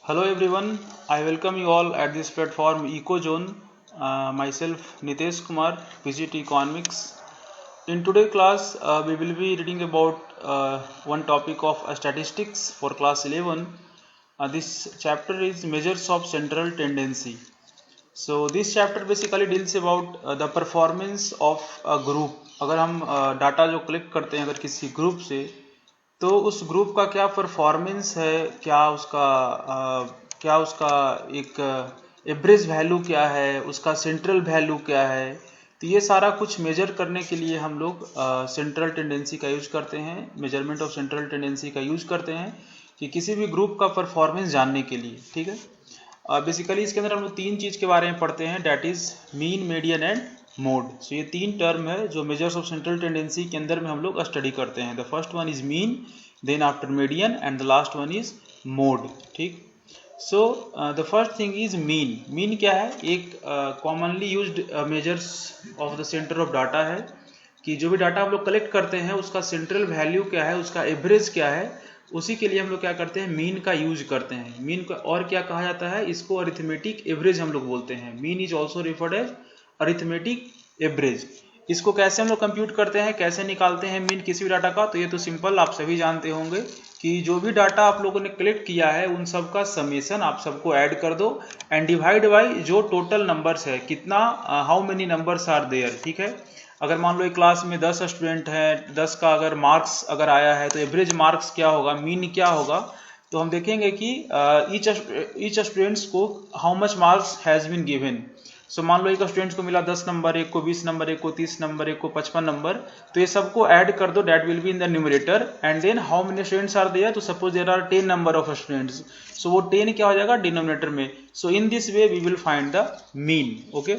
Hello everyone, I welcome you all at this platform EcoZone. Myself Nitesh Kumar, PGT Economics. In today's class, we will be reading about one topic of statistics for class 11. This chapter is measures of central tendency. So this chapter basically deals about the performance of a group. अगर हम data जो collect करते हैं अगर किसी group से, तो उस ग्रुप का क्या परफॉर्मेंस है, क्या उसका एक एवरेज वैल्यू क्या है, उसका सेंट्रल वैल्यू क्या है। तो ये सारा कुछ मेजर करने के लिए हम लोग सेंट्रल टेंडेंसी का यूज करते हैं, मेजरमेंट ऑफ सेंट्रल टेंडेंसी का यूज करते हैं कि किसी भी ग्रुप का परफॉर्मेंस जानने के लिए। ठीक है, बेसिकली इसके अंदर हम लोग तीन चीज़ के बारे में पढ़ते हैं, that is mean, median and mode. So ये तीन टर्म है जो मेजर्स ऑफ सेंट्रल टेंडेंसी के अंदर में हम लोग स्टडी करते हैं। The first one is mean, then after median and the last one is mode. ठीक, so the first thing is mean. Mean क्या है? एक commonly used measures of the center of data है कि जो भी डाटा हम लोग कलेक्ट करते हैं उसका सेंट्रल वैल्यू क्या है, उसका एवरेज क्या है, उसी के लिए हम लोग क्या करते हैं, मीन का यूज करते हैं। मीन का और क्या कहा जाता है, इसको अरिथमेटिक एवरेज हम लोग बोलते हैं। Mean is also referred as arithmetic average. इसको कैसे हम लोग कंप्यूट करते हैं, कैसे निकालते हैं मीन किसी भी डाटा का? तो ये तो सिंपल, आप सभी जानते होंगे कि जो भी डाटा आप लोगों ने कलेक्ट किया है उन सब का समेशन आप सबको ऐड कर दो एंड डिवाइड बाय जो टोटल नंबर्स है, कितना, how many numbers are there. ठीक है, अगर मान लो एक क्लास में 10 स्टूडेंट हैं, 10 का अगर मार्क्स अगर आया है तो एवरेज मार्क्स क्या होगा, मीन क्या होगा? तो हम देखेंगे कि ईच स्टूडेंट्स को how much marks has been given. So मान लो एक स्टूडेंट्स को मिला 10 नंबर, एक को 20 नंबर, एक को 30 नंबर, एक को 55 नंबर। तो ये सबको ऐड कर दो, that will be in the numerator and then how many students are there. तो suppose there are 10 number of students, so वो 10 क्या हो जाएगा, डिनोमिनेटर में। So in this way we will find the mean. Okay,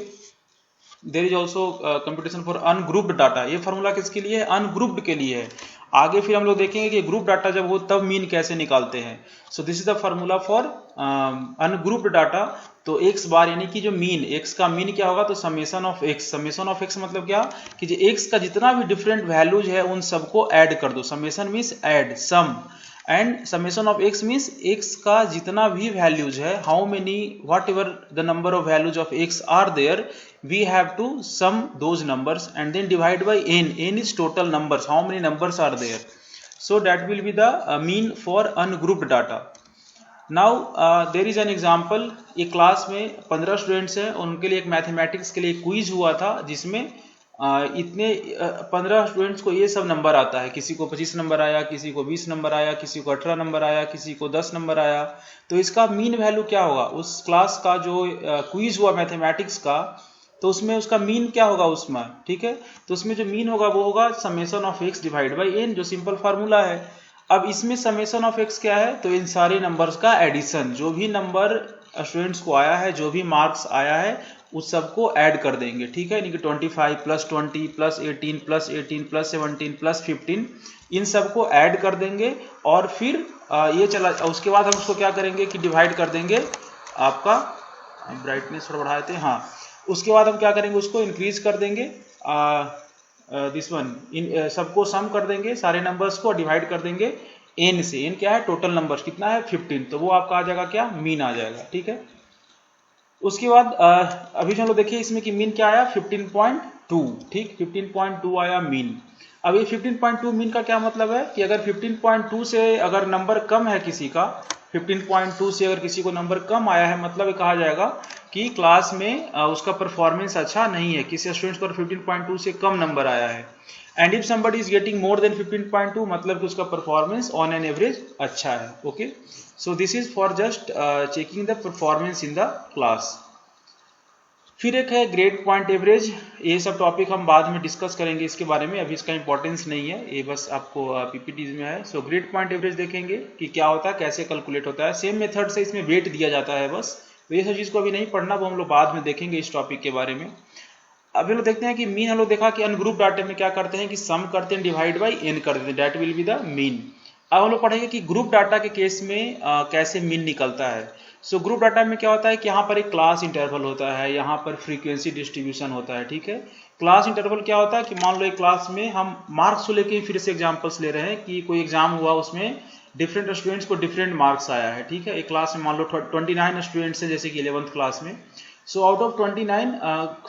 there is also computation for ungrouped data. ये formula किसके लिए है? अनग्रुप्ड के लिए है। आगे फिर हम लोग देखेंगे कि ग्रुप डाटा जब हो तब मीन कैसे निकालते हैं। सो this is the formula for ungrouped data. तो एक्स बार यानी कि जो मीन, एक्स का मीन क्या होगा, तो summation of x. Summation of x मतलब क्या कि जो एक्स का जितना भी डिफरेंट वैल्यूज है उन सबको ऐड कर दो। Summation means add, sum, and summation of X means X का जितना भी वैल्यूज है, how many, whatever the number of values of X are there, we have to sum those numbers and then divide by n. N is total numbers, how many numbers are there. So that will be the mean for ungrouped data. Now there is an example. एक class में 15 students हैं, उनके लिए एक mathematics के लिए quiz हुआ था जिसमें इतने 15 स्टूडेंट्स को ये सब नंबर आता है। किसी को 25 नंबर आया, किसी को 20 नंबर आया, किसी को 18 नंबर आया, किसी को 10 नंबर आया। तो इसका मीन वैल्यू क्या होगा? उस क्लास का जो क्विज हुआ मैथमेटिक्स का, तो उसमें उसका मीन क्या होगा उसमें? ठीक है, तो उसमें जो मीन होगा वो होगा summation of X divide by N, जो सिंपल फार्मूला है। अब इसमें समेशन ऑफ एक्स क्या है? तो इन सारे नंबर्स का एडिशन, जो भी नंबर स्टूडेंट्स को आया है, जो भी मार्क्स आया है, उस सबको ऐड कर देंगे। ठीक है, यानी कि 25 plus 20 plus 18 plus 18 plus 17 plus 15, इन सबको ऐड कर देंगे और फिर ये चला, उसके बाद हम उसको क्या करेंगे कि डिवाइड कर देंगे। आपका ब्राइटनेस थोड़ा बढ़ा देते हैं, हाँ। उसके बाद हम क्या करेंगे, उसको इंक्रीज कर देंगे, दिस वन, इन सबको सम कर देंगे, सारे नंबर्स को डिवाइड कर देंगे एन से। एन क्या है? टोटल नंबर्स कितना है? 15। तो वो आपका आ जाएगा क्या? मीन आ जाएगा। ठीक है, उसके बाद अभी चलो देखिए इसमें कि मीन क्या आया, 15.2। ठीक, 15.2 आया मीन। अब ये 15.2 मीन का क्या मतलब है कि अगर 15.2 से अगर नंबर कम है किसी का, 15.2 से अगर किसी को नंबर कम आया है, मतलब कहा जाएगा कि क्लास में उसका परफॉर्मेंस अच्छा नहीं है, किसी स्टूडेंट पर 15.2 से कम नंबर आया है। And if somebody is getting more than 15.2, मतलब कि उसका परफॉर्मेंस ऑन एन एवरेज अच्छा है। Okay, so this is for just checking the performance in the class. फिर एक है ग्रेड पॉइंट एवरेज। ये सब टॉपिक हम बाद में डिस्कस करेंगे इसके बारे में, अभी इसका इंपॉर्टेंस नहीं है, ये बस आपको पीपीटीज में है। सो ग्रेड पॉइंट एवरेज देखेंगे कि क्या होता है, कैसे कैलकुलेट होता है। सेम मेथड से इसमें वेट दिया जाता है बस, तो ये सब चीज़ को अभी नहीं पढ़ना, वो हम लोग बाद में देखेंगे इस टॉपिक के बारे में। अभी लोग देखते हैं कि मीन हम लोग देखा कि अनग्रुप डाटे में क्या करते हैं कि सम करते हैं, डिवाइड बाई एन कर देते हैं, that will be the mean. अब हम लोग पढ़ेंगे कि ग्रुप डाटा के केस में कैसे मीन निकलता है। सो ग्रुप डाटा में क्या होता है कि यहाँ पर एक क्लास इंटरवल होता है, यहाँ पर फ्रीक्वेंसी डिस्ट्रीब्यूशन होता है, ठीक है। क्लास इंटरवल क्या होता है कि मान लो एक क्लास में हम मार्क्स को लेके फिर से एग्जांपल्स ले रहे हैं कि कोई एग्जाम हुआ, उसमें डिफरेंट स्टूडेंट्स को डिफरेंट मार्क्स आया है, ठीक है। एक क्लास में मान लो 29 स्टूडेंट्स है, जैसे कि 11th क्लास में। So out of 29,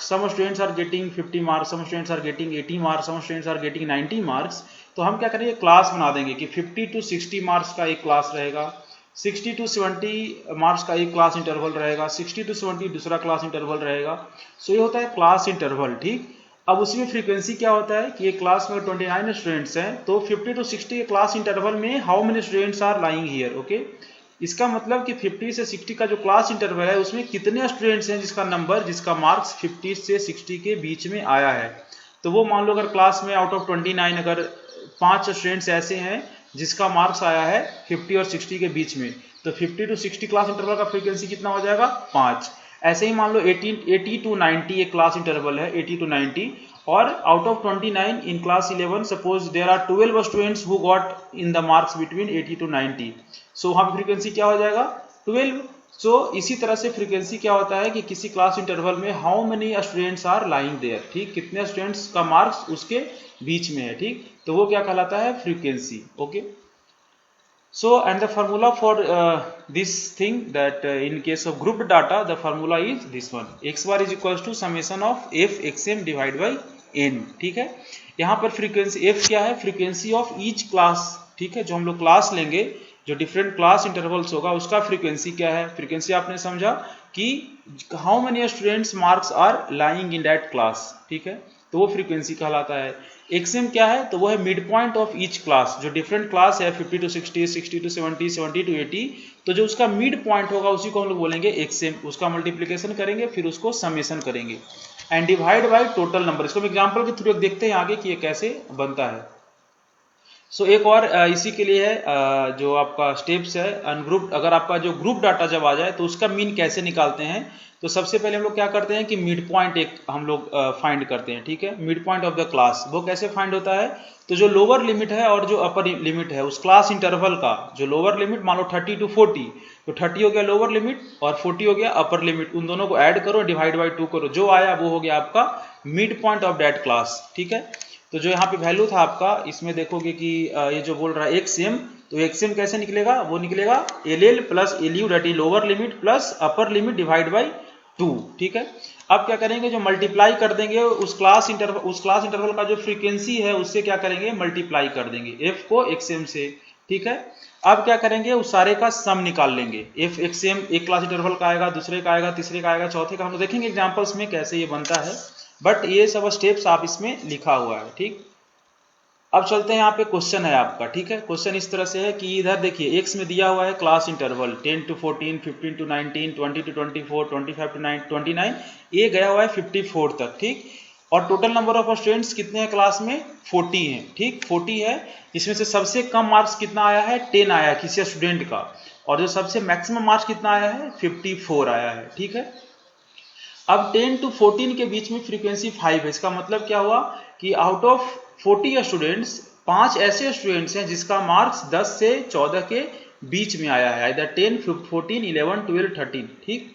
some students are getting 50 marks, some students are getting 80 marks, some students are getting 90 marks. तो हम क्या करेंगे, क्लास बना देंगे कि 50 to 60 मार्क्स का एक क्लास रहेगा, 60 to 70 मार्क्स का एक क्लास इंटरवल रहेगा, 60 to 70 दूसरा क्लास इंटरवल रहेगा। सो ये होता है क्लास इंटरवल, ठीक। अब उसी में फ्रीक्वेंसी क्या होता है कि एक क्लास में 29 स्टूडेंट्स हैं, तो 50 to 60 क्लास इंटरवल में how many students are lying here, okay. इसका मतलब कि 50 से 60 का जो क्लास इंटरवल है उसमें कितने स्टूडेंट्स हैं जिसका मार्क्स 50 से 60 के बीच में आया है। तो वो मान लो अगर क्लास में आउट ऑफ 29 अगर 5 स्टूडेंट्स ऐसे हैं जिसका मार्क्स आया है 50 और 60 के बीच में, तो 50 to 60 क्लास इंटरवल का फ्रीक्वेंसी कितना हो जाएगा, 5। ऐसे ही मान लो 80 to 90 एक क्लास इंटरवल है, 80 to 90, और out of 29 in class 11 suppose there are 12 students who got in the marks between 80 to 90। So वहां पर फ्रीक्वेंसी क्या हो जाएगा, 12। सो इसी तरह से फ्रीक्वेंसी क्या होता है कि किसी क्लास इंटरवल में how many students are lying there, ठीक, कितने स्टूडेंट्स का मार्क्स उसके बीच में है, ठीक, तो वो क्या कहलाता है, frequency, okay. So and the formula for this thing that in case of grouped data the formula is this one, x bar is equals to summation of f xm divided by n, ठीक है। यहाँ पर frequency f क्या है, frequency of each class, ठीक है। जो हम लोग क्लास लेंगे, जो डिफरेंट क्लास इंटरवल्स होगा उसका फ्रीक्वेंसी क्या है, फ्रीक्वेंसी आपने समझा कि how many students marks are lying in that class, ठीक है, तो वो फ्रीक्वेंसी कहलाता है। एक्सएम क्या है, तो वो है mid point of each class, जो डिफरेंट क्लास है 50 to 60, 60 to 70, 70 to 80, तो जो उसका मिड पॉइंट होगा उसी को हम लोग बोलेंगे एक्सएम। उसका मल्टीप्लिकेशन करेंगे फिर उसको समेशन करेंगे and divide by total number. इसको हम एग्जांपल के थ्रू देखते हैं आगे कि ये कैसे बनता है। सो एक और इसी के लिए है जो आपका स्टेप्स है अनग्रुप्ड। अगर आपका जो ग्रुप डाटा जब आ जाए तो उसका मीन कैसे निकालते हैं, तो सबसे पहले हम लोग क्या करते हैं कि मिड पॉइंट एक हम लोग फाइंड करते हैं, ठीक है। Mid point of the class वो कैसे फाइंड होता है, तो जो लोअर लिमिट है और जो अपर लिमिट है उस क्लास इंटरवल का, जो लोअर लिमिट मान लो 30 to 40, तो 30 हो गया लोअर लिमिट और 40 हो गया अपर लिमिट, उन दोनों को ऐड करो, डिवाइड बाई 2 करो, जो आया वो हो गया आपका mid point of that class, ठीक है। तो जो यहाँ पे वैल्यू था आपका, इसमें देखोगे कि ये जो बोल रहा है एक्सएम, तो एक्सएम कैसे निकलेगा, वो निकलेगा L L plus L U that is lower limit plus upper limit divide by 2, ठीक है। अब क्या करेंगे, जो मल्टीप्लाई कर देंगे उस क्लास इंटरवल का जो फ्रीक्वेंसी है उससे क्या करेंगे, मल्टीप्लाई कर देंगे एफ को एक्सएम से, ठीक है। अब क्या करेंगे, उस सारे का सम निकाल लेंगे, एफ एक्सएम एक क्लास इंटरवल का आएगा, दूसरे का आएगा, तीसरे का आएगा, चौथे का, हम लोग देखेंगे एग्जांपल्स में कैसे ये बनता है, बट ये सब स्टेप्स आप इसमें लिखा हुआ है, ठीक। अब चलते हैं, यहाँ पे क्वेश्चन है आपका, ठीक है। क्वेश्चन इस तरह से है कि इधर देखिए एक्स में दिया हुआ है class interval 10 to 14, 15 to 19, 20 to 24, 25 to 29, ये गया हुआ है 54 तक, ठीक। और टोटल नंबर ऑफ स्टूडेंट्स कितने हैं क्लास में, 40 हैं, ठीक, 40 है। इसमें से सबसे कम मार्क्स कितना आया है, 10 आया है किसी स्टूडेंट का, और जो सबसे मैक्सिमम मार्क्स कितना आया है, 54 आया है, ठीक है। अब 10 to 14 के बीच में फ्रीक्वेंसी 5 है, इसका मतलब क्या हुआ कि आउट ऑफ 40 स्टूडेंट्स 5 ऐसे स्टूडेंट्स हैं जिसका मार्क्स 10 से 14 के बीच में आया है, इधर 10, 14, 11, 12, 13, ठीक।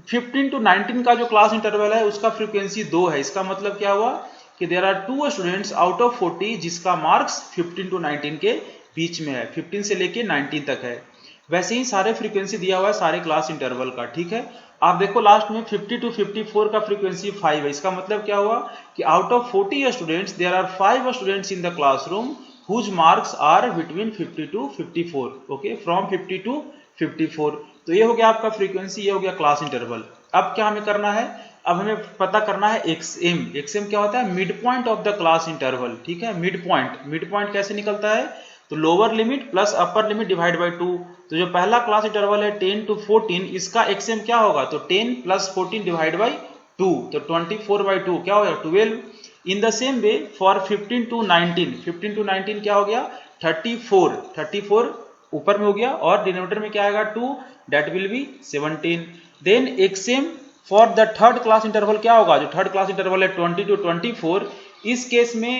15 to 19 का जो क्लास इंटरवल है उसका फ्रीक्वेंसी 2 है, इसका मतलब क्या हुआ कि there are 2 students out of 40 जिसका मार्क्स 15 to 19 के बीच में है, 15 से लेके 19 तक है। वैसे ही सारे फ्रीक्वेंसी दिया हुआ है सारे क्लास इंटरवल का, ठीक है। आप देखो लास्ट में 50 to 54 का फ्रीक्वेंसी 5 है, इसका मतलब क्या हुआ कि out of 40 students there are 5 students in the classroom whose marks are between 50 to 54, okay, from 50 to 54। तो ये हो गया आपका फ्रीक्वेंसी, ये हो गया क्लास इंटरवल। अब क्या हमें करना है, अब हमें पता करना है एक्सएम। एक्सएम क्या होता है, mid point of the class interval, ठीक है। मिड पॉइंट कैसे निकलता है, तो lower limit plus upper limit divide by 2। तो जो पहला क्लास इंटरवल है 10 to 14, इसका एक्सएम क्या होगा, तो 10 plus 14 डिवाइड बाई 2, तो 24/2 क्या हो गया, 12। इन the same way for 15 to 19 क्या हो गया, 34 ऊपर में हो गया और डिनोमिनेटर में क्या आएगा 2, that will be 17। Then XM for the third class interval क्या होगा, जो थर्ड क्लास इंटरवल है 20 to 24, इस केस में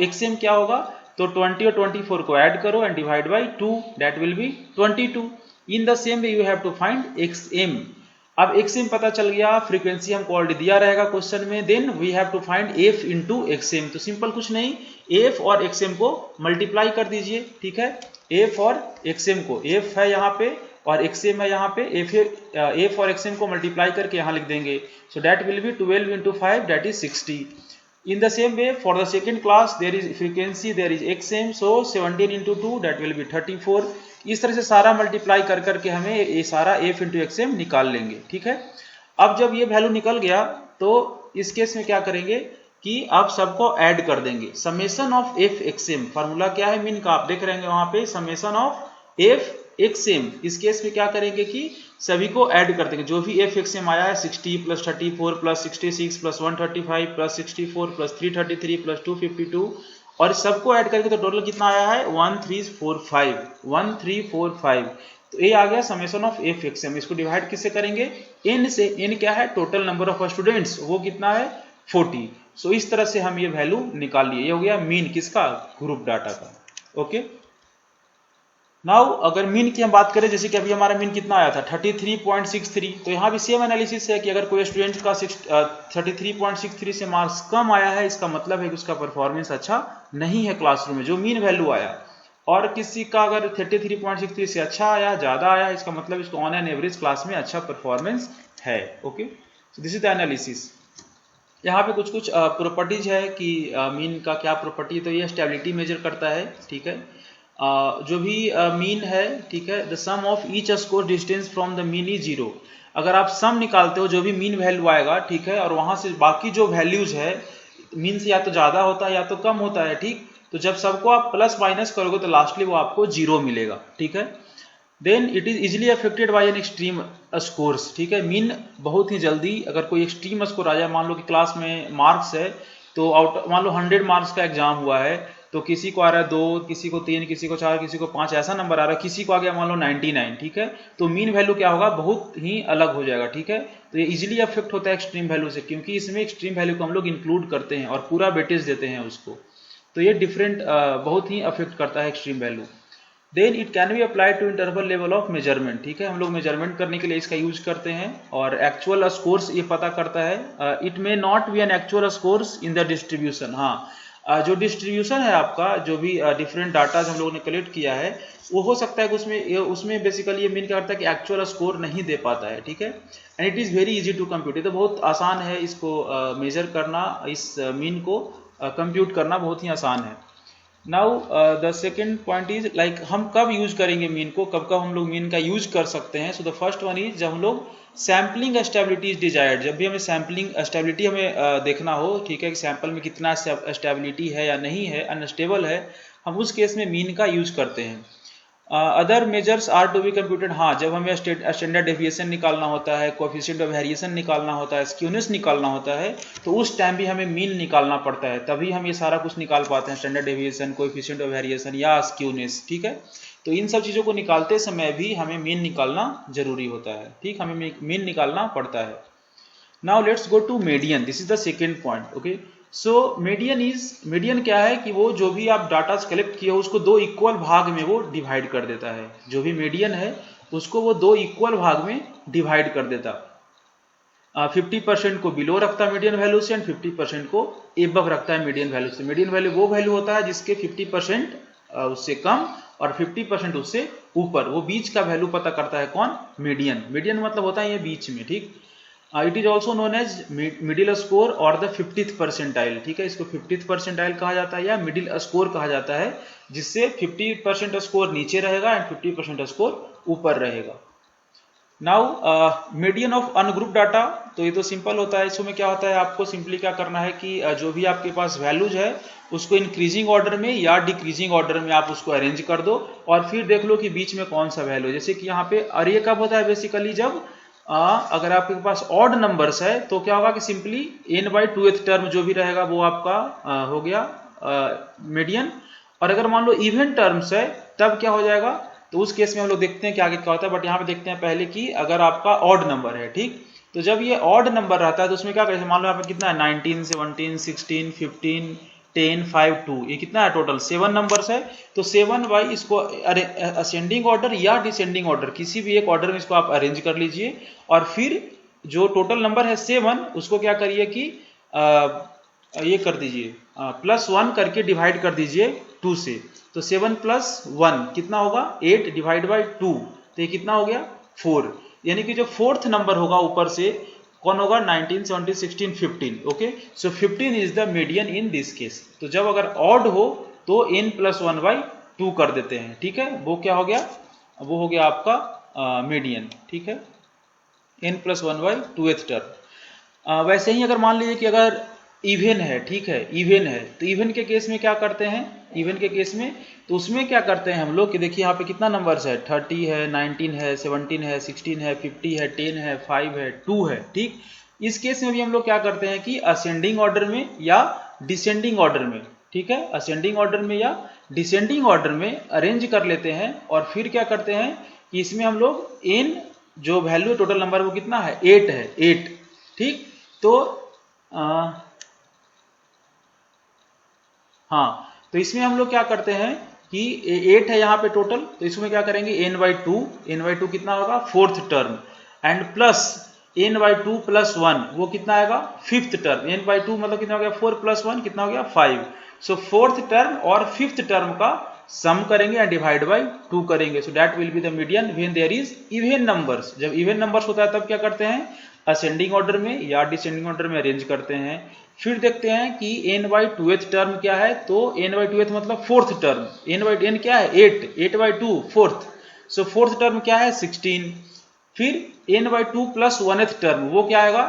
एक्सएम क्या होगा, तो 20 और 24 को ऐड करो and divide by 2, that will be 22। In the same way you have to find XM। अब XM पता चल गया, फ्रीक्वेंसी हमको ऑलरेडी दिया रहेगा क्वेश्चन में, then we have to find F into XM। तो सिंपल कुछ नहीं, F और XM को मल्टीप्लाई कर दीजिए, ठीक है। F और XM को, F है यहाँ पे और XM है यहाँ पे, F और XM को मल्टीप्लाई करके यहाँ लिख देंगे। सो that will B 12 into 5, that is 60। In the same way, for the second class, there is frequency, there is XM, so 17 into 2, that will be 34। इस तरह से सारा मल्टीप्लाई कर करके हमें ये सारा F into XM निकाल लेंगे, ठीक है। अब जब ये वैल्यू निकल गया तो इस केस में क्या करेंगे कि अब सबको ऐड कर देंगे। Summation of F XM, formula क्या है मीन का, आप देख रहे हैं वहां पे, समेशन ऑफ F XM। इस केस में क्या करेंगे कि सभी को ऐड कर देंगे, जो भी F XM आया है 60 plus 34 plus 66 plus 135 plus 64 plus 333 plus 252, और सबको ऐड करके तो टोटल कितना आया है 1345। तो ये आ गया समेशन ऑफ F XM। इसको डिवाइड किससे करेंगे, n से। n क्या है, टोटल नंबर ऑफ स्टूडेंट्स, वो कितना है 40। सो इस तरह से हम ये वैल्यू निकाल लिए। ये हो गया मीन किसका, ग्रुप डाटा का। ओके, नाउ अगर मीन की हम बात करें, जैसे कि अभी हमारा मीन कितना आया था 33.63, तो यहाँ भी सेम एनालिसिस है कि अगर कोई स्टूडेंट का 33.63 से मार्क्स कम आया है, इसका मतलब है कि उसका परफॉर्मेंस अच्छा नहीं है क्लासरूम में, जो मीन वैल्यू आया। और किसी का अगर 33.63 से अच्छा आया, ज्यादा आया, इसका मतलब इसको ऑन एन एवरेज क्लास में अच्छा परफॉर्मेंस है। Okay, so this is the analysis. यहाँ पे कुछ कुछ प्रॉपर्टीज है कि मीन का क्या प्रॉपर्टी, तो ये स्टेबिलिटी मेजर करता है, ठीक है। जो भी मीन है, ठीक है, the sum of each score distance from the mean is 0। अगर आप सम निकालते हो, जो भी मीन वैल्यू आएगा, ठीक है, और वहां से बाकी जो वैल्यूज है मीन से या तो ज्यादा होता है या तो कम होता है, ठीक। तो जब सबको आप प्लस माइनस करोगे तो लास्टली वो आपको 0 मिलेगा, ठीक है। Then it is easily affected by an extreme scores, ठीक है। मीन बहुत ही जल्दी, अगर कोई एक्सट्रीम स्कोर आ जाए, मान लो कि क्लास में मार्क्स है तो मान लो 100 मार्क्स का एग्जाम हुआ है, तो किसी को आ रहा है 2, किसी को 3, किसी को 4, किसी को 5, ऐसा नंबर आ रहा है, किसी को आ गया मान लो 99, ठीक है। तो मीन वैल्यू क्या होगा, बहुत ही अलग हो जाएगा, ठीक है। तो ये इजीली अफेक्ट होता है एक्सट्रीम वैल्यू से, क्योंकि इसमें एक्सट्रीम वैल्यू को हम लोग इंक्लूड करते हैं और पूरा वेटेज देते हैं उसको। तो ये डिफरेंट बहुत ही अफेक्ट करता है extreme value. Then it can be applied to interval level of measurement, ठीक है। हम लोग मेजरमेंट करने के लिए इसका यूज करते हैं, और एक्चुअल स्कोर्स ये पता करता है। It may not be an actual scores in the distribution. हाँ, जो डिस्ट्रीब्यूशन है आपका, जो भी डिफरेंट डाटा हम लोगों ने कलेक्ट किया है, वो हो सकता है कि उसमें बेसिकली ये मीन क्या करता है कि एक्चुअल स्कोर नहीं दे पाता है, ठीक है। And it is very easy to compute. तो बहुत आसान है इसको मेजर करना, इस मीन को कंप्यूट करना बहुत ही आसान है। Now the second point is like हम कब यूज करेंगे मीन को, कब कब हम लोग मीन का यूज कर सकते हैं। सो द फर्स्ट वन इज जब हम लोग सैम्पलिंग स्टेबिलिटी इज डिजायर्ड, जब भी हमें सैम्पलिंग स्टेबिलिटी हमें देखना हो, ठीक है, कि सैंपल में कितना स्टेबिलिटी है या नहीं है, अनस्टेबल है, हम उस केस में मीन का यूज करते हैं। Other measures are to be computed, हाँ, जब हमें स्टैंडर्ड डेविएशन निकालना होता है, कोएफिशिएंट ऑफ वेरिएशन निकालना होता है, स्क्यूनेस निकालना होता है, तो उस टाइम भी हमें मीन निकालना पड़ता है, तभी हम ये सारा कुछ निकाल पाते हैं, standard deviation, coefficient of variation या स्क्यूनेस, ठीक है। तो इन सब चीज़ों को निकालते समय भी हमें मीन निकालना जरूरी होता है, ठीक, हमें मीन निकालना पड़ता है। Now let's go to median, this is the second point. Okay, so median क्या है कि वो जो भी आप डाटा कलेक्ट किए हो उसको 2 इक्वल भाग में वो डिवाइड कर देता है। जो भी मीडियन है उसको वो 2 इक्वल भाग में डिवाइड कर देता। 50% को बिलो रखता है मीडियन वैल्यू से, एंड 50% को एबव रखता है मीडियन वैल्यू से। मीडियन वैल्यू वो वैल्यू होता है जिसके 50% उससे कम और 50% उससे ऊपर, वो बीच का वैल्यू पता करता है कौन, मीडियन। मीडियन मतलब होता है ये बीच में, ठीक। It is also known as middle score और द 50th परसेंटाइल, ठीक है। इसको 50th परसेंटाइल कहा जाता है या मिडिल स्कोर कहा जाता है, जिससे 50% स्कोर नीचे रहेगा एंड 50% स्कोर ऊपर रहेगा। Now median of ungroup data, तो ये तो सिंपल होता है। इसमें क्या होता है, आपको सिंपली क्या करना है कि जो भी आपके पास वैल्यूज है उसको इंक्रीजिंग ऑर्डर में या डिक्रीजिंग ऑर्डर में आप उसको अरेंज कर दो, और फिर देख लो कि बीच में कौन सा वैल्यू है। जैसे कि यहाँ पे, और ये कब होता है बेसिकली, जब अगर आपके पास ऑड नंबर्स है तो क्या होगा कि सिंपली n/2th टर्म जो भी रहेगा वो आपका हो गया मीडियन। और अगर मान लो इवन टर्म्स है तब क्या हो जाएगा, तो उस केस में हम लोग देखते हैं कि आगे क्या होता है, बट यहाँ पे देखते हैं पहले कि अगर आपका ऑड नंबर है, ठीक, तो जब ये ऑड नंबर रहता है तो उसमें क्या करें, मान लो यहाँ पे कितना है 19, 17, 16, 15, 10, 5, 2, ये कितना है टोटल 7 नंबर्स है। तो 7 बाई इसको असेंडिंग ऑर्डर या डिसेंडिंग ऑर्डर किसी भी एक ऑर्डर में इसको आप अरेंज कर लीजिए, और फिर जो टोटल नंबर है 7 उसको क्या करिए कि ये कर दीजिए +1 करके डिवाइड कर दीजिए 2 से। तो 7 + 1 कितना होगा 8 डिवाइड बाई 2, तो ये कितना हो गया 4। यानी कि जो 4th नंबर होगा ऊपर से कौन होगा 19, 17, 16, 15। Okay, so 15 is the median in this case. तो जब अगर ऑड हो तो n + 1/2 कर देते हैं, ठीक है। वो क्या हो गया, वो हो गया आपका मीडियन, ठीक है, n + 1/2th टर्म। वैसे ही अगर मान लीजिए कि अगर इवन है, ठीक है, इवन है, तो इवन के केस में क्या करते हैं, इवन के केस में तो उसमें क्या करते हैं हम लोग कि देखिए यहाँ पे कितना नंबर्स है 30 है, 19 है, 17 है, 16 है, 50 है, 10 है, 5 है, 2 है, ठीक। इस केस में भी हम लोग क्या करते हैं कि असेंडिंग ऑर्डर में या डिसेंडिंग ऑर्डर में, ठीक है, असेंडिंग ऑर्डर में या डिसेंडिंग ऑर्डर में अरेंज कर लेते हैं, और फिर क्या करते हैं कि इसमें हम लोग n जो वैल्यू टोटल नंबर वो कितना है 8 है, 8, ठीक। तो हाँ, तो इसमें हम लोग क्या करते हैं कि 8 है यहाँ पे टोटल, तो इसमें क्या करेंगे n/2, n/2 कितना होगा 4th term, and plus n/2 + 1 वो कितना आएगा 5th टर्म। n/2 मतलब कितना हो गया 4 + 1 कितना हो गया 5। सो 4th टर्म और 5th टर्म का सम करेंगे एंड डिवाइड बाई 2 करेंगे। So that will be the median when there is even numbers. जब इवन नंबर्स होता है तब क्या करते हैं असेंडिंग ऑर्डर में या डिसेंडिंग ऑर्डर में अरेंज करते हैं। फिर देखते हैं कि n/2th टर्म क्या है, तो n/2th मतलब 4th टर्म, n क्या है 8, 8/2 4th, सो 4th टर्म क्या है 16। फिर n/2 + 1th टर्म वो क्या आएगा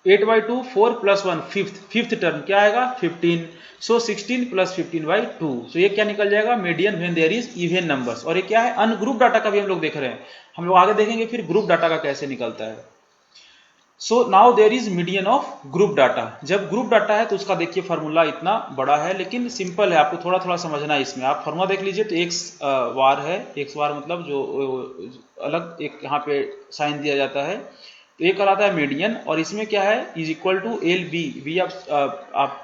8/2 4 + 1 5th टर्म क्या आएगा 15। सो 16 + 15/2, सो ये क्या निकल जाएगा median when there is even numbers. और ये क्या है अनग्रुप डाटा का भी हम लोग देख रहे हैं, हम लोग आगे देखेंगे फिर ग्रुप डाटा का कैसे निकलता है। So now there is median of group data. जब ग्रुप डाटा है तो उसका देखिए फार्मूला इतना बड़ा है लेकिन सिंपल है, आपको थोड़ा थोड़ा समझना है इसमें। आप फार्मूला देख लीजिए तो x बार है, x बार मतलब जो अलग एक यहाँ पे साइन दिया जाता है, तो ये कहलाता है मीडियन। और इसमें क्या है is equal to L B, B आप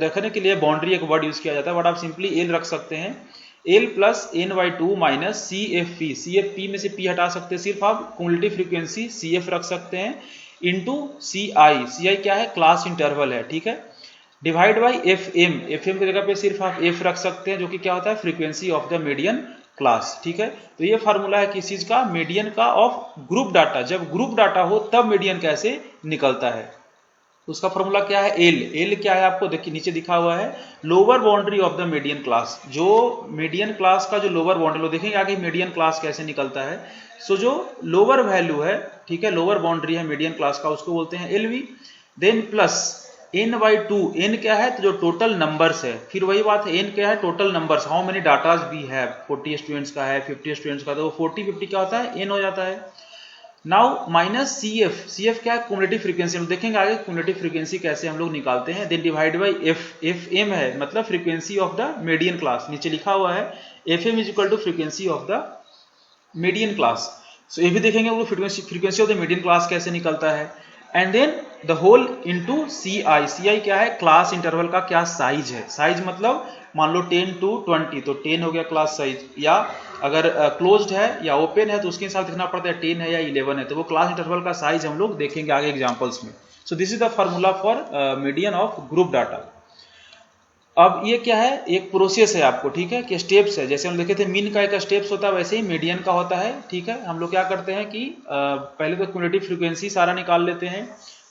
रखने के लिए बाउंड्री एक वर्ड यूज किया जाता है, बट आप सिंपली एल रख सकते हैं, एल + n/2 - CFP, CFP में से p हटा सकते हैं, सिर्फ आप क्युमुलेटिव फ्रीक्वेंसी CF रख सकते हैं, इंटू CI, CI क्या है क्लास इंटरवल है, ठीक है, डिवाइड बाई FM, FM की जगह पे सिर्फ आप F रख सकते हैं जो कि क्या होता है frequency of the median class, ठीक है। तो ये फार्मूला है किस चीज का मीडियन का ऑफ ग्रुप डाटा। जब ग्रुप डाटा हो तब मीडियन कैसे निकलता है, उसका फॉर्मूला क्या है एल। एल क्या है आपको देखिए नीचे दिखा हुआ है lower boundary of the median class. जो मीडियन क्लास का जो लोअर बाउंड्री, लो देखेंगे आगे मीडियन क्लास कैसे निकलता है। सो जो लोअर वैल्यू है, ठीक है, लोअर बाउंड्री है मीडियन क्लास का, उसको बोलते हैं L V. Then plus n/2, n क्या है तो जो टोटल नंबर्स है, फिर वही बात है n क्या है total numbers, how many datas we have, 40 students का है 50 स्टूडेंट्स का, तो 40 50 क्या होता है n हो जाता है। नाउ माइनस CF, CF क्या है क्युमुलेटिव फ्रीक्वेंसी, हम देखेंगे आगे क्युमुलेटिव फ्रीक्वेंसी कैसे हम लोग निकालते हैं। Then divide by F, FM है मतलब frequency of the median class, नीचे लिखा हुआ है FM is equal to frequency of the median class. So ये भी देखेंगे वो frequency of the median class कैसे निकलता है। And then the whole into CI, CI क्या है क्लास इंटरवल का क्या साइज है, साइज मतलब मान लो 10 to 20, तो 10 हो गया क्लास साइज, या अगर क्लोज्ड है या ओपन है तो उसके हिसाब देखना पड़ता है 10 है या 11 है, तो वो क्लास इंटरवल का साइज हम लोग देखेंगे आगे एग्जांपल्स में। सो this is the formula for median of group data. अब ये क्या है एक प्रोसेस है आपको, ठीक है, कि स्टेप्स है, जैसे हम देखे थे मीन का एक स्टेप्स होता है वैसे ही मीडियन का होता है, ठीक है। हम लोग क्या करते हैं कि पहले तो क्युमुलेटिव फ्रीक्वेंसी सारा निकाल लेते हैं,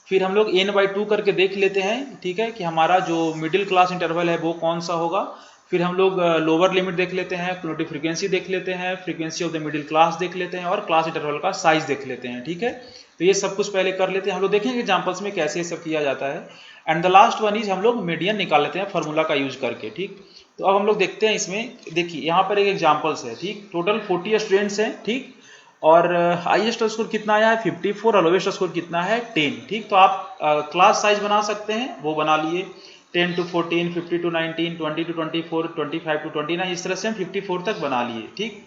फिर हम लोग n/2 करके देख लेते हैं, ठीक है, कि हमारा जो मिडिल क्लास इंटरवल है वो कौन सा होगा। फिर हम लोग लोअर लिमिट देख लेते हैं, क्युमुलेटिव फ्रीक्वेंसी देख लेते हैं, frequency of the middle class देख लेते हैं और क्लास इंटरवल का साइज देख लेते हैं, ठीक है। तो ये सब कुछ पहले कर लेते हैं, हम लोग देखेंगे एग्जांपल्स में कैसे ये सब किया जाता है। And the last one is हम लोग मीडियन निकाल लेते हैं फार्मूला का यूज करके, ठीक। तो अब हम लोग देखते हैं इसमें, देखिए यहाँ पर एक एग्जांपल्स है, ठीक, टोटल 40 स्टूडेंट्स हैं, ठीक, और हाईएस्ट स्कोर कितना आया है 54 और लोवेस्ट स्कोर कितना है 10, ठीक। तो आप क्लास साइज बना सकते हैं, वो बना लिए 10 to 14, 50 to 19, 20 to 24, 25 to 29, इस तरह से हम 54 तक बना लिए, ठीक।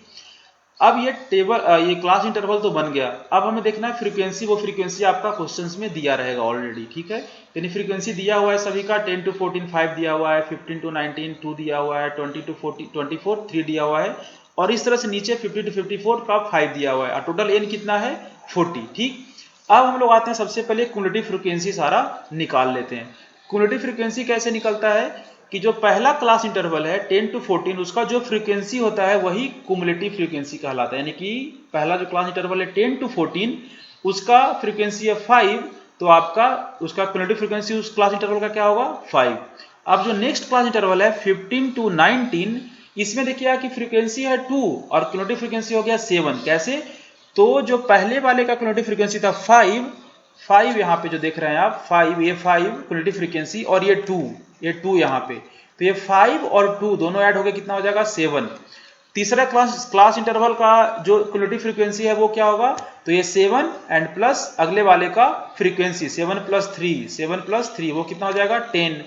अब ये टेबल ये क्लास इंटरवल तो बन गया, अब हमें देखना है फ्रीक्वेंसी। वो फ्रीक्वेंसी आपका क्वेश्चंस में दिया रहेगा ऑलरेडी, ठीक है। यानी फ्रीक्वेंसी दिया हुआ है सभी का, 10 to 14 5 दिया हुआ है, 15 to 19 2 दिया हुआ है, 20 to 24 3 दिया हुआ है, और इस तरह से नीचे 50 to 54 का 5 दिया हुआ है, और टोटल n कितना है 40, ठीक। अब हम लोग आते हैं सबसे पहले क्युमुलेटिव फ्रीक्वेंसी सारा निकाल लेते हैं। क्युमुलेटिव फ्रीक्वेंसी कैसे निकलता है कि जो पहला क्लास इंटरवल है 10 to 14 उसका जो फ्रीक्वेंसी होता है वही क्युमुलेटिव फ्रीक्वेंसी कहलाता है। यानी कि पहला जो क्लास इंटरवल है 10 to 14 उसका फ्रीक्वेंसी है 5, तो आपका उसका क्युमुलेटिव फ्रीक्वेंसी उस क्लास इंटरवल का क्या होगा 5। अब जो नेक्स्ट क्लास इंटरवल है 15 to 19 इसमें देखिए कि फ्रीक्वेंसी है 2 और क्युमुलेटिव फ्रीक्वेंसी हो गया 7। कैसे? तो जो पहले वाले का क्युमुलेटिव फ्रीक्वेंसी था 5 यहाँ पे जो देख रहे हैं आप 5, ये 5 क्युमुलेटिव फ्रीक्वेंसी, और ये 2 यहाँ पे, तो ये 5 और 2 दोनों ऐड हो गए, कितना हो जाएगा 7। तीसरा क्लास इंटरवल का जो क्युमुलेटिव फ्रीक्वेंसी है वो क्या होगा, तो ये 7 एंड प्लस अगले वाले का फ्रीक्वेंसी 7 + 3 वो कितना हो जाएगा 10।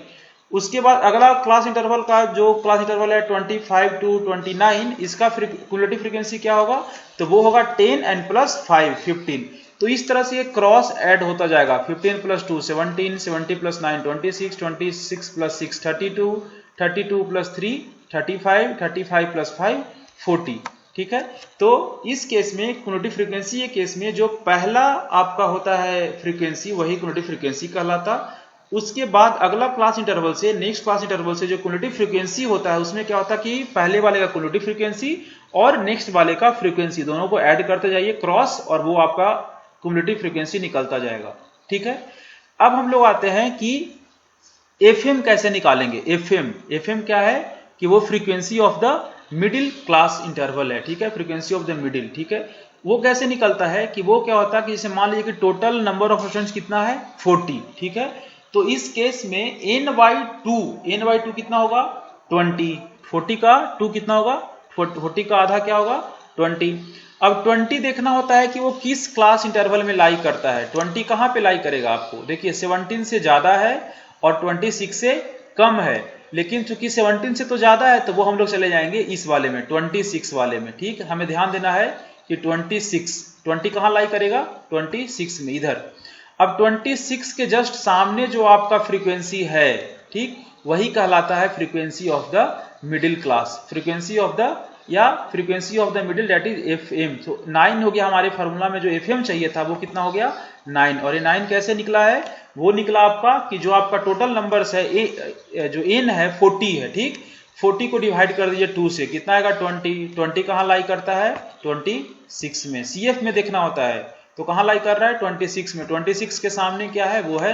उसके बाद अगला क्लास इंटरवल का जो क्लास इंटरवल है 25 to 29 इसका क्युमुलेटिव फ्रीक्वेंसी क्या होगा, तो वो होगा 10 एंड प्लस 5 15। तो इस तरह से ये क्रॉस ऐड होता जाएगा, 15 + 2 17, 70 + 9 26, 26 + 6 32, 32 + 3 35, 35 + 5 40, ठीक है। तो इस केस में क्युमुलेटिव फ्रीक्वेंसी के केस में जो पहला आपका होता है फ्रीक्वेंसी वही क्युमुलेटिव फ्रीक्वेंसी कहलाता। उसके बाद अगला क्लास इंटरवल से नेक्स्ट क्लास इंटरवल से जो क्युमुलेटिव फ्रीक्वेंसी होता है उसमें क्या होता है कि पहले वाले का क्युमुलेटिव फ्रीक्वेंसी और नेक्स्ट वाले का फ्रीक्वेंसी दोनों को ऐड करते जाइए क्रॉस, और वो आपका क्युमुलेटिव फ्रीक्वेंसी निकलता जाएगा, ठीक है। अब हम लोग आते हैं कि एफएम कैसे निकालेंगे। एफएम क्या है कि वो frequency of the middle class interval है, ठीक है, फ्रीक्वेंसी ऑफ द मिडिल, ठीक है। वो कैसे निकलता है कि वो क्या होता है कि जैसे मान लीजिए कि टोटल नंबर ऑफ ऑप्शंस कितना है 40, ठीक है। तो इस केस में n/2 कितना होगा 20, 40 का 2 कितना होगा 40 का आधा क्या होगा 20। अब 20 देखना होता है कि वो किस क्लास इंटरवल में लाई करता है। 20 कहाँ पे लाई करेगा आपको, देखिए 17 से ज्यादा है और 26 से कम है, लेकिन चूंकि 17 से तो ज्यादा है तो वो हम लोग चले जाएंगे इस वाले में 26 वाले में, ठीक। हमें ध्यान देना है कि 20 कहाँ लाई करेगा 26 में इधर। अब 26 के जस्ट सामने जो आपका फ्रीक्वेंसी है, ठीक, वही कहलाता है frequency of the middle class, frequency of the middle that is FM. तो 9 हो गया हमारे फार्मूला में, जो एफएम चाहिए था वो कितना हो गया 9। और ये 9 कैसे निकला है, वो निकला आपका कि जो आपका टोटल नंबर्स है जो n है 40 है, ठीक। 40 को डिवाइड कर दीजिए 2 से, कितना आएगा 20 कहाँ लाई करता है 26 में। सीएफ में देखना होता है तो कहाँ लाई कर रहा है 26 में, 26 के सामने क्या है वो है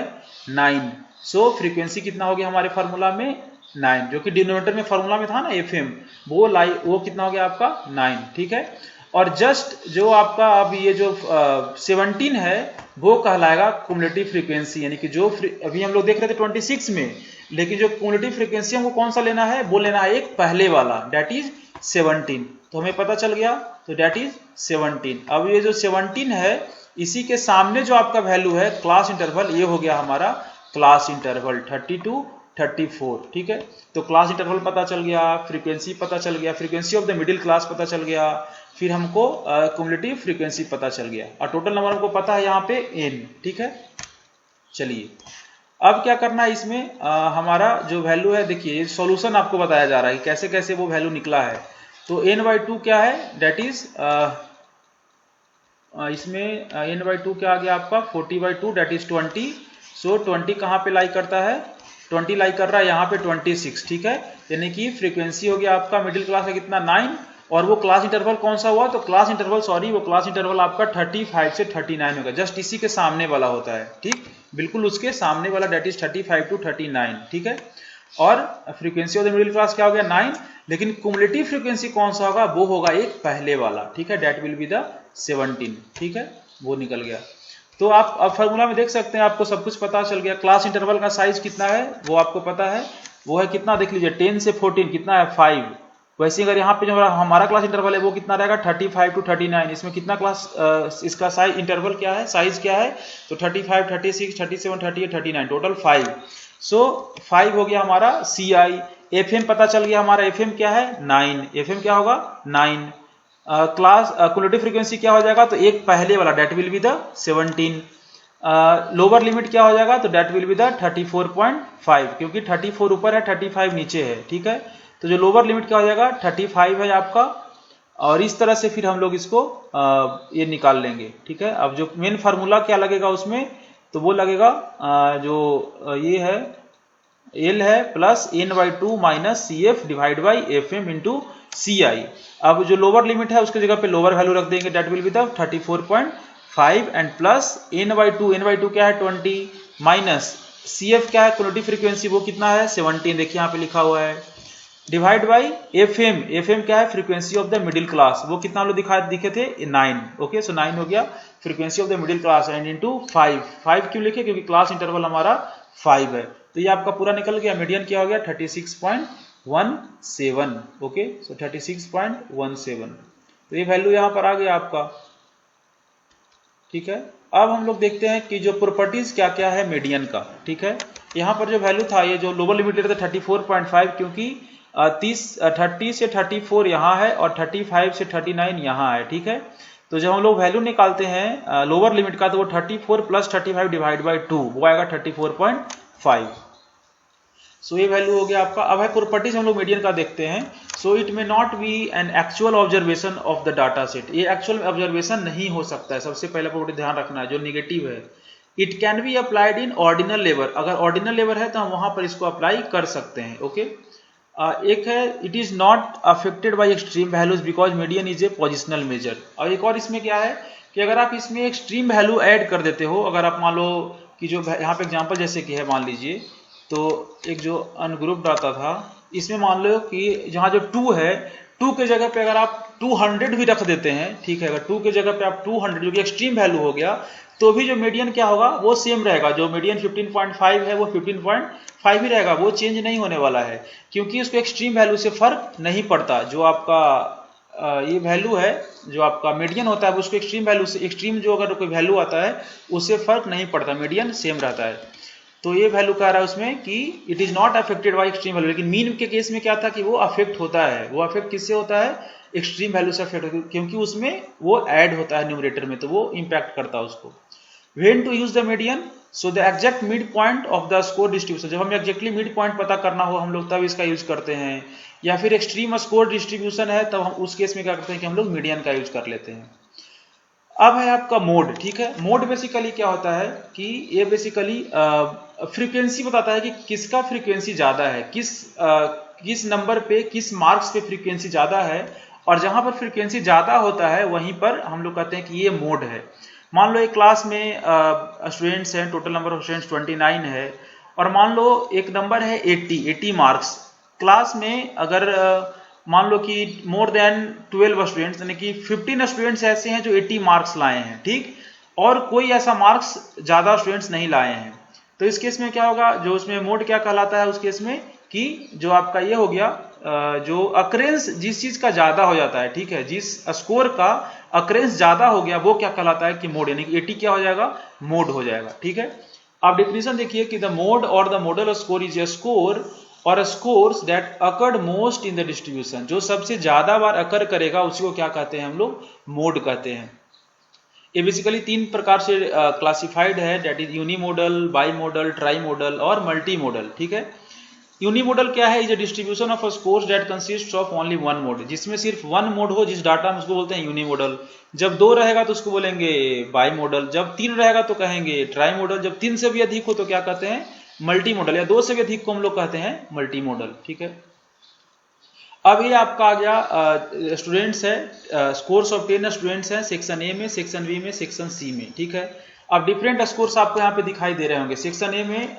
9। सो फ्रीक्वेंसी कितना हो गया हमारे फार्मूला में 9, जो कि डिनोमिनेटर में फार्मूला में था ना एफएम, वो कितना हो गया आपका 9, ठीक है। और जस्ट जो आपका अब ये जो 17 है वो कहलाएगा क्युमुलेटिव फ्रीक्वेंसी, यानी कि जो अभी हम लोग देख रहे थे 26 में, लेकिन जो क्युमुलेटिव फ्रीक्वेंसी हमको कौन सा लेना है, वो लेना है एक पहले वाला दैट इज 17। तो हमें पता चल गया, तो दैट इज 17। अब ये जो 17 है इसी के सामने जो आपका वैल्यू है क्लास इंटरवल, ये हो गया हमारा क्लास इंटरवल 30 to 34, ठीक है। तो क्लास इंटरवल पता चल गया, फ्रीक्वेंसी पता चल गया, frequency of the middle class पता चल गया, फिर हमको क्युमुलेटिव फ्रीक्वेंसी पता चल गया, और टोटल नंबर हमको पता है यहाँ पे n, ठीक है। चलिए अब क्या करना है इसमें, हमारा जो वैल्यू है, देखिए सॉल्यूशन आपको बताया जा रहा है कि कैसे कैसे वो वैल्यू निकला है। तो n/2 क्या है, दैट इज इसमें n/2 क्या आ गया आपका 40/2 दैट इज 20। सो 20 कहाँ पे लाई करता है 20 लाई कर रहा है यहाँ पे 26, ठीक है। यानी कि फ्रीक्वेंसी हो गया आपका मिडिल क्लास का कितना 9, और वो क्लास इंटरवल कौन सा हुआ, तो क्लास इंटरवल आपका 35 से 39 होगा, जस्ट इसी के सामने वाला होता है, ठीक, बिल्कुल उसके सामने वाला दैट इज 35 to 39, ठीक है। और frequency of the middle class क्या हो गया 9, लेकिन क्युमुलेटिव फ्रीक्वेंसी कौन सा होगा, वो होगा एक पहले वाला, ठीक है, दैट विल बी द 17, ठीक है, वो निकल गया। तो आप अब फार्मूला में देख सकते हैं, आपको सब कुछ पता चल गया। क्लास इंटरवल का साइज कितना है वो आपको पता है, वो है कितना, देख लीजिए 10 से 14 कितना है 5। वैसे अगर यहाँ पे जो हमारा क्लास इंटरवल है वो कितना रहेगा 35 to 39, इसमें कितना क्लास इसका साइज इंटरवल क्या है, साइज क्या है, तो 35 36 37 38 39 टोटल 5। सो 5 हो गया हमारा CI। FM पता चल गया हमारा, FM क्या है 9, FM क्या होगा 9। क्लास क्युमुलेटिव फ्रीक्वेंसी क्या हो जाएगा, तो एक पहले वाला that will be the 17, lower limit क्या हो जाएगा, तो डेट विल बी द 34.5, क्योंकि 34 ऊपर है 35 नीचे है, ठीक है। तो जो लोअर लिमिट क्या हो जाएगा 35 है आपका, और इस तरह से फिर हम लोग इसको ये निकाल लेंगे, ठीक है। अब जो मेन फार्मूला क्या लगेगा उसमें, तो वो लगेगा जो ये है L है plus n/2 minus CF divide by FM into CI। अब जो लोअर लिमिट है उसकी जगह पे लोअर वैल्यू रख देंगे, that will be the 34.5 and plus n/2 क्या है 20 माइनस CF क्या है क्युमुलेटिव फ्रीक्वेंसी वो कितना है 17, देखिए यहाँ पे लिखा हुआ है, डिवाइड बाई FM क्या है frequency of the middle class, वो कितना लोग दिखे थे 9, ओके। सो 9 हो गया frequency of the middle class, and into 5 क्यों लिखे, क्योंकि क्लास इंटरवल हमारा 5 है। तो ये आपका पूरा निकल गया, मीडियन क्या हो गया 36.17, ओके। सो 36.17, तो ये वैल्यू यहाँ पर आ गया आपका, ठीक है। अब हम लोग देखते हैं कि जो प्रॉपर्टीज क्या क्या है मीडियन का, ठीक है। यहाँ पर जो वैल्यू था, ये जो लोअर लिमिट था 34.5, क्योंकि 30 से 34 यहाँ है और 35 से 39 यहाँ है, ठीक है। तो जब हम लोग वैल्यू निकालते हैं लोअर लिमिट का, तो वो 34 प्लस 35 डिवाइड बाई 2 वो आएगा 34.5। सो ये वैल्यू हो गया आपका। अब है प्रॉपर्टीज हम लोग मीडियन का देखते हैं। So it may not be an actual observation of the data set, ये एक्चुअल ऑब्जर्वेशन नहीं हो सकता है, सबसे पहले प्रॉपर्टी ध्यान रखना है जो निगेटिव है। It can be applied in ordinal level, अगर ऑर्डिनल लेवल है तो हम वहां पर इसको अप्लाई कर सकते हैं, ओके। एक है it is not affected by extreme values because median is a positional measure. और एक और इसमें क्या है कि अगर आप इसमें एक्सट्रीम वैल्यू ऐड कर देते हो, अगर आप मान लो कि जो यहाँ पे एग्जांपल जैसे कि है, मान लीजिए तो एक जो अनग्रुप डाटा था, इसमें मान लो कि जहाँ जो 2 है, 2 के जगह पे अगर आप 200 भी रख देते हैं, ठीक है, अगर 2 के जगह पे आप 200 जो कि एक्सट्रीम वैल्यू हो गया, तो भी जो मीडियन क्या होगा वो सेम रहेगा, जो मीडियन 15.5 है वो 15.5 ही रहेगा, वो चेंज नहीं होने वाला है, क्योंकि उसको एक्सट्रीम वैल्यू से फर्क नहीं पड़ता। जो आपका ये वैल्यू है, जो आपका मीडियन होता है, उसको एक्सट्रीम वैल्यू से, एक्सट्रीम जो अगर कोई वैल्यू आता है उससे फर्क नहीं पड़ता, मीडियन सेम रहता है। तो ये वैल्यू कह रहा है उसमें कि it is not affected by extreme value, लेकिन मीन के केस में क्या था कि वो अफेक्ट होता है। वो अफेक्ट किससे होता है, एक्सट्रीम वैल्यू से अफेक्ट होता है, क्योंकि उसमें वो ऐड होता है न्यूमरेटर में, तो वो इंपैक्ट करता है उसको। When to use the median? So the exact midpoint of the score distribution, जब हमें एक्जैक्टली मिड पॉइंट पता करना हो हम लोग तब इसका यूज करते हैं, या फिर एक्सट्रीम स्कोर डिस्ट्रीब्यूशन है तब हम उस केस में क्या करते हैं कि हम लोग मीडियन का यूज कर लेते हैं। अब है आपका मोड, ठीक है। मोड बेसिकली क्या होता है कि ये बेसिकली फ्रीक्वेंसी बताता है कि किसका फ्रीक्वेंसी ज्यादा है, किस नंबर पे, किस मार्क्स पे फ्रीक्वेंसी ज्यादा है, और जहां पर फ्रीक्वेंसी ज्यादा होता है वहीं पर हम लोग कहते हैं कि ये मोड है। मान लो एक क्लास में स्टूडेंट्स हैं, टोटल नंबर ऑफ स्टूडेंट्स 29 है, और मान लो एक नंबर है 80 मार्क्स। क्लास में अगर मान लो कि मोर देन 12 स्टूडेंट्स, यानी कि 15 स्टूडेंट्स ऐसे हैं जो 80 मार्क्स लाए हैं, ठीक, और कोई ऐसा मार्क्स ज्यादा स्टूडेंट्स नहीं लाए हैं, तो इस केस में क्या होगा, जो उसमें मोड क्या कहलाता है उस केस में, कि जो आपका ये हो गया जो अक्रेंस जिस चीज का ज्यादा हो जाता है, ठीक है, जिस स्कोर का अक्रेंस ज्यादा हो गया वो क्या कहलाता है कि मोड, यानी कि 80 क्या हो जाएगा, मोड हो जाएगा, ठीक है। अब डेफिनेशन देखिए कि द मोड और the modal score is a score और scores that occurred most in the distribution, जो सबसे ज्यादा बार अकर करेगा उसी को क्या कहते हैं हम लोग, मोड कहते हैं। ये बेसिकली 3 प्रकार से क्लासिफाइड है, that is यूनिमोडल, by model, try model और मल्टी मॉडल, ठीक है। यूनिमोडल क्या है, is a distribution of a scores that consist of only one mod, जिसमें सिर्फ वन मोड हो जिस डाटा में, उसको बोलते हैं यूनिमोडल। जब 2 रहेगा तो उसको बोलेंगे बाई मॉडल, जब 3 रहेगा तो कहेंगे ट्राई मॉडल, जब 3 से भी अधिक हो तो क्या कहते हैं, मल्टी मॉडल, या 2 से भी अधिक को हम लोग कहते हैं मल्टी मॉडल, ठीक है। अब ये आपका आ गया स्टूडेंट्स है, स्कोर्स ऑफ 10 स्टूडेंट्स हैं सेक्शन ए में, सेक्शन बी में, सेक्शन सी में, ठीक है। अब डिफरेंट स्कोर्स आपको यहाँ पे दिखाई दे रहे होंगे, सेक्शन ए में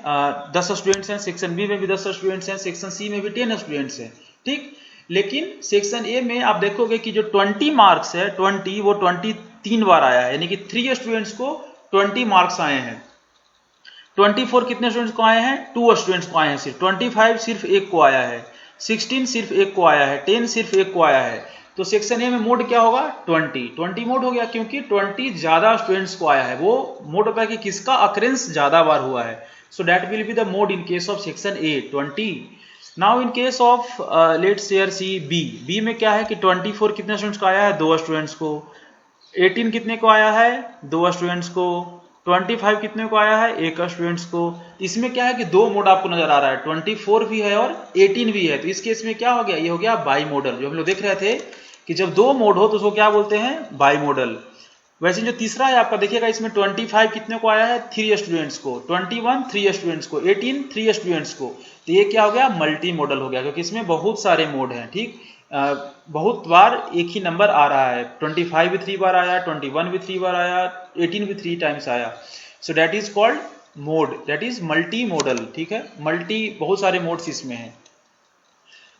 10 स्टूडेंट्स हैं, सेक्शन बी में भी 10 स्टूडेंट्स हैं, सेक्शन सी में भी 10 स्टूडेंट्स हैं, ठीक। लेकिन सेक्शन ए में आप देखोगे कि जो 20 मार्क्स है, 20 वो 23 बार आया है, यानी कि 3 स्टूडेंट्स को 20 मार्क्स आए हैं। 24 कितने स्टूडेंट्स को आए हैं, 2 स्टूडेंट्स को आए हैं सिर्फ। 25 सिर्फ 1 को आया है। 16 सिर्फ 1 को आया है। 10 सिर्फ 1 को आया है। तो सेक्शन ए में मोड क्या होगा, 20 मोड हो गया, क्योंकि 20 ज्यादा स्टूडेंट्स को आया है। वो मोड होता है कि किसका अक्रेंस ज्यादा बार हुआ है। So that will be the mode in case of section A 20। Now in case of let's share C B में क्या है कि 24 कितने स्टूडेंट्स को आया है, 2 स्टूडेंट्स को। 18 कितने को आया है, 2 स्टूडेंट्स को। 25 कितने को आया है, 1 स्टूडेंट्स को। इसमें क्या है कि 2 मोड आपको नजर आ रहा है, 24 भी है और 18 भी है। तो इस केस में क्या हो गया, ये हो गया बाई मॉडल। जो हम लोग देख रहे थे कि जब 2 मोड हो तो उसको क्या बोलते हैं, बाई मॉडल। वैसे जो तीसरा है आपका, देखिएगा इसमें 25 कितने को आया है, 3 स्टूडेंट्स को। 21 3 स्टूडेंट्स को। 18 3 स्टूडेंट्स को। तो ये क्या हो गया, मल्टी मॉडल हो गया, क्योंकि इसमें बहुत सारे मोड हैं। ठीक, बहुत बार एक ही नंबर आ रहा है। 25 भी 3 बार आया, 21 भी 3 बार आया, 18 भी 3 टाइम्स आया। So that is called mode, that is multi modal. ठीक है, मल्टी, बहुत सारे मोड्स इसमें हैं।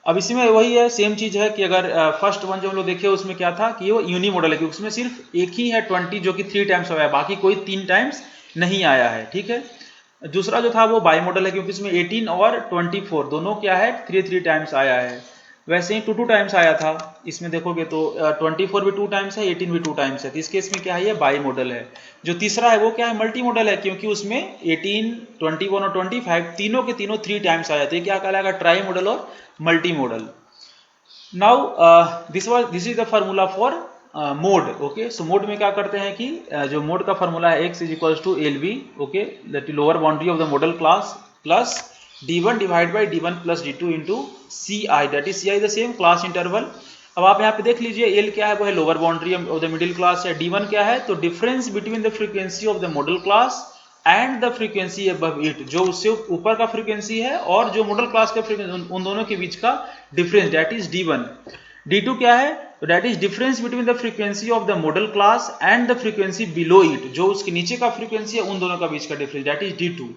अब इसी में वही है, सेम चीज है कि अगर फर्स्ट वन जो हम लोग देखे उसमें क्या था कि वो यूनी मॉडल है, क्योंकि उसमें सिर्फ एक ही है 20 जो कि 3 टाइम्स आया है, बाकी कोई 3 टाइम्स नहीं आया है। ठीक है, दूसरा जो था वो बाई मॉडल है, क्योंकि इसमें 18 और 24 दोनों क्या है, 3 टाइम्स आया है। वैसे ही 2 टाइम्स आया था, इसमें देखोगे तो 24 भी 2 टाइम्स है, 18 भी 2 टाइम्स है। तो इस केस में क्या है, ये बाई मॉडल है। जो तीसरा है वो क्या है, मल्टी मॉडल है, क्योंकि उसमें 18, 21 और 25 तीनों के तीनों 3 टाइम्स आया। तो ये क्या कहलाएगा, ट्राई मॉडल और multi modal. Now this is the formula for mode. Okay, so mode में क्या करते हैं कि जो मोड का फार्मूला है, x is equals to LB, okay, that is lower boundary of the modal class, plus D1 divide by D1 plus D2 into CI, that is CI the same class interval. अब आप यहाँ पे देख लीजिए, L क्या है, वो है lower boundary of the middle class है। D1 क्या है, तो difference between the frequency of the modal class and the frequency above it, जो उससे ऊपर का फ्रीक्वेंसी है और जो मॉडल क्लास का फ्रीक्वेंसी, उन दोनों के बीच का difference, that is D1। D2 क्या है, तो that is difference between the frequency of the modal class and the frequency below it, जो उसके नीचे का फ्रीक्वेंसी है, उन दोनों का बीच का डिफरेंस, दैट इज D2।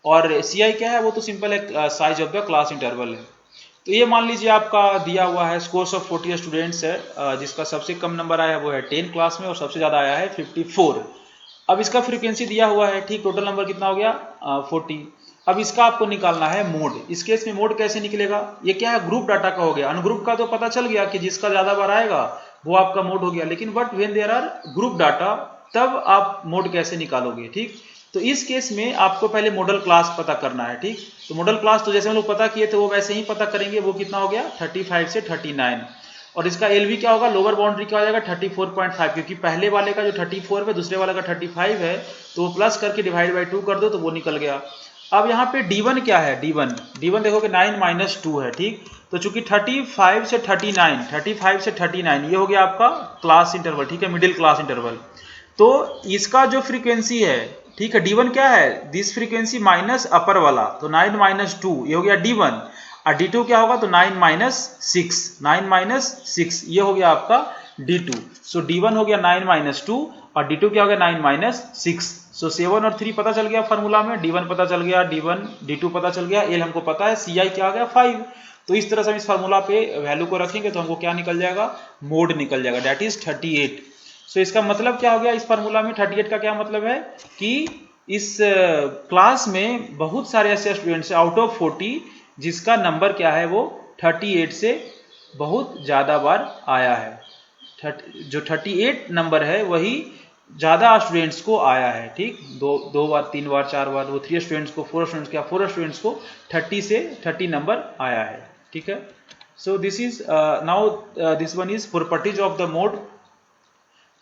और CI क्या है, वो तो सिंपल है, size of the class interval है। तो ये मान लीजिए आपका दिया हुआ है, स्कोर्स ऑफ 40 स्टूडेंट्स है, जिसका सबसे कम नंबर आया है वो है 10 क्लास में, और सबसे ज्यादा आया है 54। अब इसका फ्रीक्वेंसी दिया हुआ है, ठीक, टोटल नंबर कितना हो गया, 40। अब इसका आपको निकालना है मोड। इस केस में मोड कैसे निकलेगा, ये क्या है, ग्रुप डाटा का हो गया। अनग्रुप का तो पता चल गया कि जिसका ज्यादा बार आएगा वो आपका मोड हो गया, लेकिन but when there are group data, तब आप मोड कैसे निकालोगे। ठीक, तो इस केस में आपको पहले मॉडल क्लास पता करना है। ठीक, तो मॉडल क्लास तो जैसे हम लोग पता किए थे वो वैसे ही पता करेंगे। वो कितना हो गया, 35 से 39। और इसका LV क्या होगा, लोअर बाउंड्री क्या हो जाएगा, 34.5, क्योंकि पहले वाले का जो 34 है, दूसरे वाले का 35 है, तो वो प्लस करके डिवाइड बाई 2 कर दो तो वो निकल गया। अब यहाँ पे D1 क्या है, D1 देखोगे 9 माइनस 2 है। ठीक, तो चूंकि 35 से 39 ये हो गया आपका क्लास इंटरवल। ठीक है, मिडिल क्लास इंटरवल। तो इसका जो फ्रीक्वेंसी है, ठीक है, D1 क्या है, दिस फ्रीक्वेंसी माइनस अपर वाला, तो 9 माइनस 2 ये हो गया D1। और D2 क्या होगा, तो 9 माइनस 6 ये हो गया आपका D2। सो D1 हो गया 9 माइनस 2 और D2 क्या हो गया, 9 माइनस 6। सो 7 और 3 पता चल गया फार्मूला में, D1 पता चल गया, D2 पता चल गया, L हमको पता है, CI क्या आ गया 5। तो इस तरह से हम इस फार्मूला पे वैल्यू को रखेंगे तो हमको क्या निकल जाएगा, मोड निकल जाएगा, दैट इज 38। सो इसका मतलब क्या हो गया, इस फार्मूला में 38 का क्या मतलब है कि इस क्लास में बहुत सारे ऐसे स्टूडेंट्स हैं आउट ऑफ 40 जिसका नंबर क्या है, वो 38 से बहुत ज्यादा बार आया है। जो 38 नंबर है वही ज्यादा स्टूडेंट्स को आया है। ठीक, 2 बार 3 बार 4 बार, वो 3 स्टूडेंट्स को 4 स्टूडेंट्स क्या 4 स्टूडेंट्स को 30 से 30 नंबर आया है। ठीक है, so this is now this one is properties of the mode.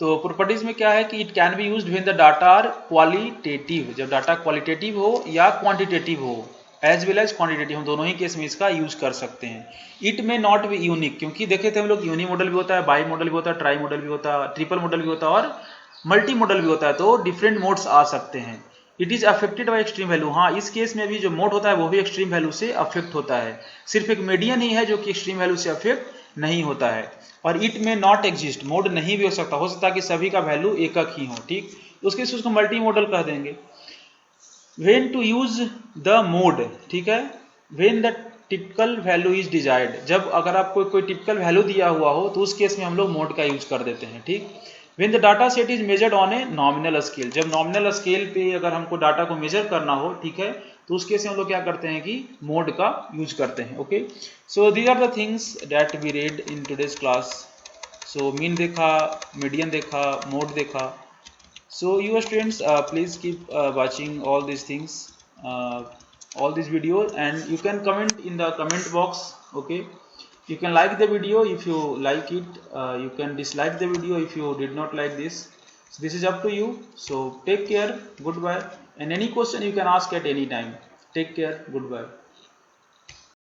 तो प्रॉपर्टीज में क्या है कि it can be used when the data are qualitative, जब डाटा क्वालिटेटिव हो या क्वांटिटेटिव हो, एज वेल एज क्वांटिटेटिव, हम दोनों ही केस में इसका यूज कर सकते हैं। इट में नॉट बी यूनिक, क्योंकि देखे थे हम लोग यूनी मॉडल भी होता है, बाई मॉडल भी होता है, ट्राई मॉडल भी होता है, ट्रिपल मॉडल भी होता है और मल्टी मॉडल भी होता है, तो डिफरेंट मोड्स आ सकते हैं। It is affected by extreme value, हाँ इस केस में भी जो मोड होता है वो भी एक्सट्रीम वैल्यू से अफेक्ट होता है। सिर्फ एक मीडियन ही है जो कि एक्सट्रीम वैल्यू से अफेक्ट नहीं होता है। और इट में नॉट एग्जिस्ट, मोड नहीं भी हो सकता है कि सभी का वैल्यू एकक ही हो। ठीक, उसके उसको मल्टी मॉडल कह देंगे। When to use the mode, ठीक है, when the typical value is desired, जब अगर आपको कोई टिपिकल वैल्यू दिया हुआ हो तो उस केस में हम लोग मोड का यूज कर देते हैं। ठीक, when the data set is measured on a nominal scale, जब नॉमिनल स्केल पे अगर हमको डाटा को मेजर करना हो, ठीक है, तो उस केस में हम लोग क्या करते हैं कि मोड का यूज करते हैं। Okay, so these are the things that we read in today's class. So mean देखा, मीडियन देखा, मोड देखा। So you students please keep watching all these things. all these videos, and you can comment in the comment box. Okay, you can like the video if you like it, you can dislike the video if you did not like this. So this is up to you. So take care, goodbye, and any question you can ask at any time. Take care, goodbye.